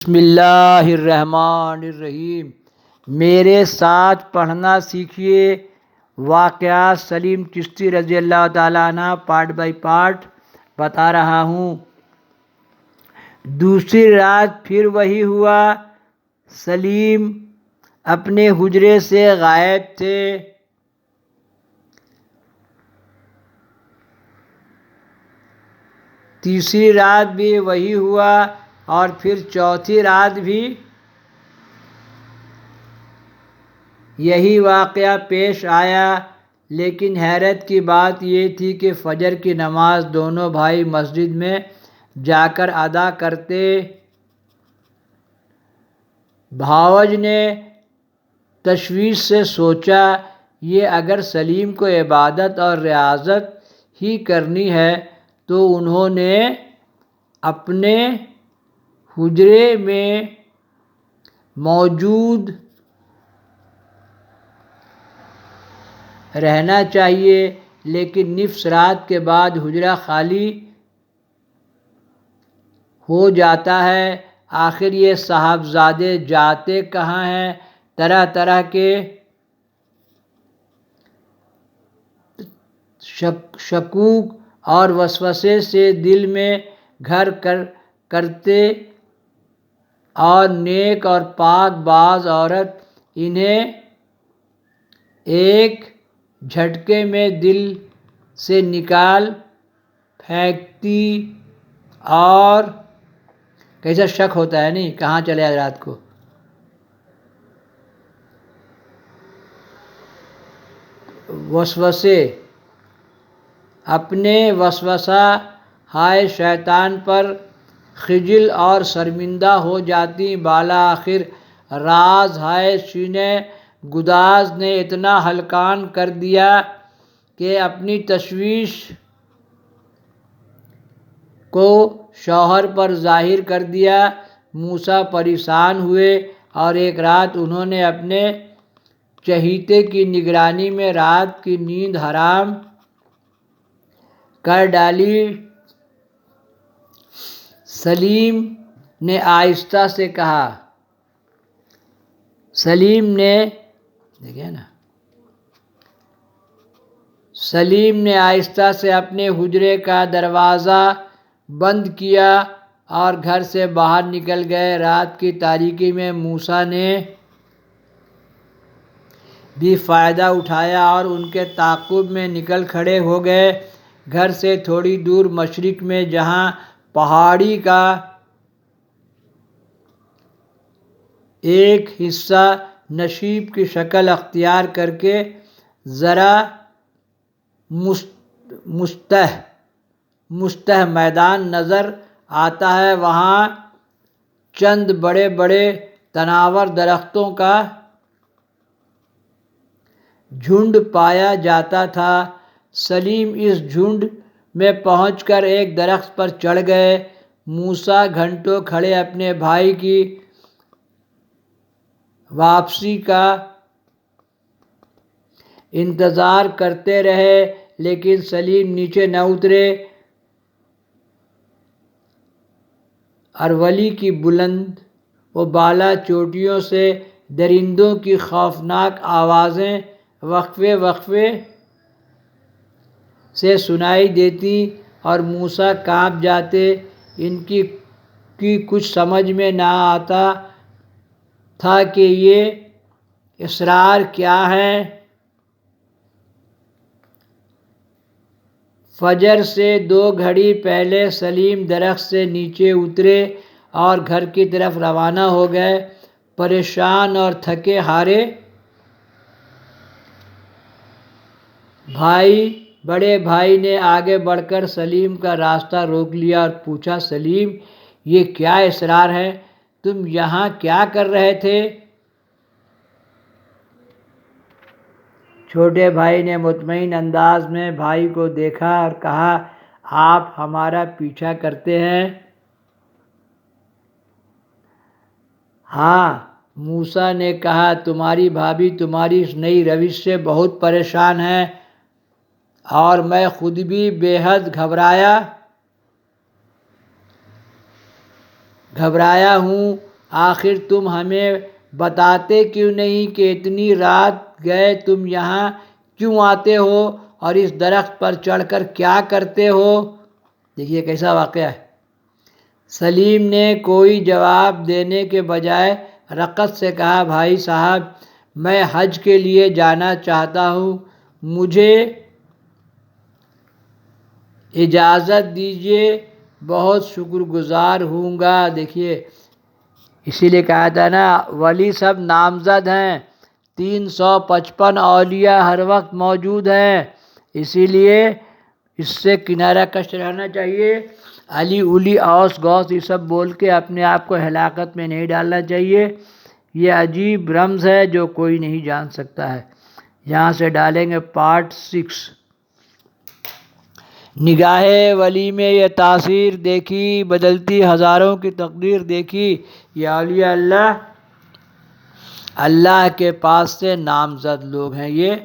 بسم اللہ الرحمن الرحیم۔ میرے ساتھ پڑھنا سیکھیے۔ واقعات سلیم چشتی رضی اللہ تعالیٰ عنہ پارٹ بائی پارٹ بتا رہا ہوں۔ دوسری رات پھر وہی ہوا۔ سلیم اپنے حجرے سے غائب تھے۔ تیسری رات بھی وہی ہوا اور پھر چوتھی رات بھی یہی واقعہ پیش آیا، لیکن حیرت کی بات یہ تھی کہ فجر کی نماز دونوں بھائی مسجد میں جا کر ادا کرتے۔ بھاوج نے تشویش سے سوچا، یہ اگر سلیم کو عبادت اور ریاضت ہی کرنی ہے تو انہوں نے اپنے حجرے میں موجود رہنا چاہیے، لیکن نصف رات کے بعد حجرہ خالی ہو جاتا ہے۔ آخر یہ صاحبزادے جاتے کہاں ہیں؟ طرح طرح کے شکوک اور وسوسے سے دل میں گھر کرتے اور نیک اور پاک باز عورت انہیں ایک جھٹکے میں دل سے نکال پھینکتی، اور کیسا شک ہوتا ہے نہیں کہاں چلے آج رات کو۔ وسوسے اپنے وسوسہ ہائے شیطان پر خجل اور شرمندہ ہو جاتی۔ بالآخر راز ہائے سینہ گداز نے اتنا ہلکان کر دیا کہ اپنی تشویش کو شوہر پر ظاہر کر دیا۔ موسیٰ پریشان ہوئے اور ایک رات انہوں نے اپنے چہیتے کی نگرانی میں رات کی نیند حرام کر ڈالی۔ سلیم نے آہستہ سے کہا۔ سلیم نے آہستہ سے اپنے حجرے کا دروازہ بند کیا اور گھر سے باہر نکل گئے۔ رات کی تاریکی میں موسیٰ نے بھی فائدہ اٹھایا اور ان کے تعاقب میں نکل کھڑے ہو گئے۔ گھر سے تھوڑی دور مشرق میں جہاں پہاڑی کا ایک حصہ نشیب کی شکل اختیار کر کے ذرا مسطح میدان نظر آتا ہے، وہاں چند بڑے بڑے تناور درختوں کا جھنڈ پایا جاتا تھا۔ سلیم اس جھنڈ میں پہنچ کر ایک درخت پر چڑھ گئے۔ موسیٰ گھنٹوں کھڑے اپنے بھائی کی واپسی کا انتظار کرتے رہے، لیکن سلیم نیچے نہ اترے۔ ارولی کی بلند و بالا چوٹیوں سے درندوں کی خوفناک آوازیں وقفے وقفے سے سنائی دیتی اور موسیٰ کانپ جاتے۔ ان کی کچھ سمجھ میں نہ آتا تھا کہ یہ اسرار کیا ہے۔ فجر سے 2 گھڑی پہلے سلیم درخت سے نیچے اترے اور گھر کی طرف روانہ ہو گئے۔ پریشان اور تھکے ہارے بڑے بھائی نے آگے بڑھ کر سلیم کا راستہ روک لیا اور پوچھا، سلیم، یہ کیا اسرار ہے؟ تم یہاں کیا کر رہے تھے؟ چھوٹے بھائی نے مطمئن انداز میں بھائی کو دیکھا اور کہا، آپ ہمارا پیچھا کرتے ہیں؟ ہاں، موسیٰ نے کہا، تمہاری بھابھی تمہاری اس نئی روش سے بہت پریشان ہے اور میں خود بھی بے حد گھبرایا ہوں۔ آخر تم ہمیں بتاتے کیوں نہیں کہ اتنی رات گئے تم یہاں کیوں آتے ہو اور اس درخت پر چڑھ کر کیا کرتے ہو؟ دیکھیے کیسا واقعہ ہے۔ سلیم نے کوئی جواب دینے کے بجائے رقص سے کہا، بھائی صاحب میں حج کے لیے جانا چاہتا ہوں، مجھے اجازت دیجیے، بہت شکر گزار ہوں گا۔ دیکھیے اسی لیے کہا تھا نا، ولی سب نامزد ہیں، 355 اولیاء ہر وقت موجود ہیں، اسی لیے اس سے کنارہ کش رہنا چاہیے۔ علی اولی اوس غوث یہ سب بول کے اپنے آپ کو ہلاکت میں نہیں ڈالنا چاہیے۔ یہ عجیب رمز ہے جو کوئی نہیں جان سکتا ہے۔ یہاں سے ڈالیں گے پارٹ 6۔ نگاہ ولی میں یہ تاثیر دیکھی، بدلتی ہزاروں کی تقدیر دیکھی۔ یہ اولیاء اللہ کے پاس سے نامزد لوگ ہیں، یہ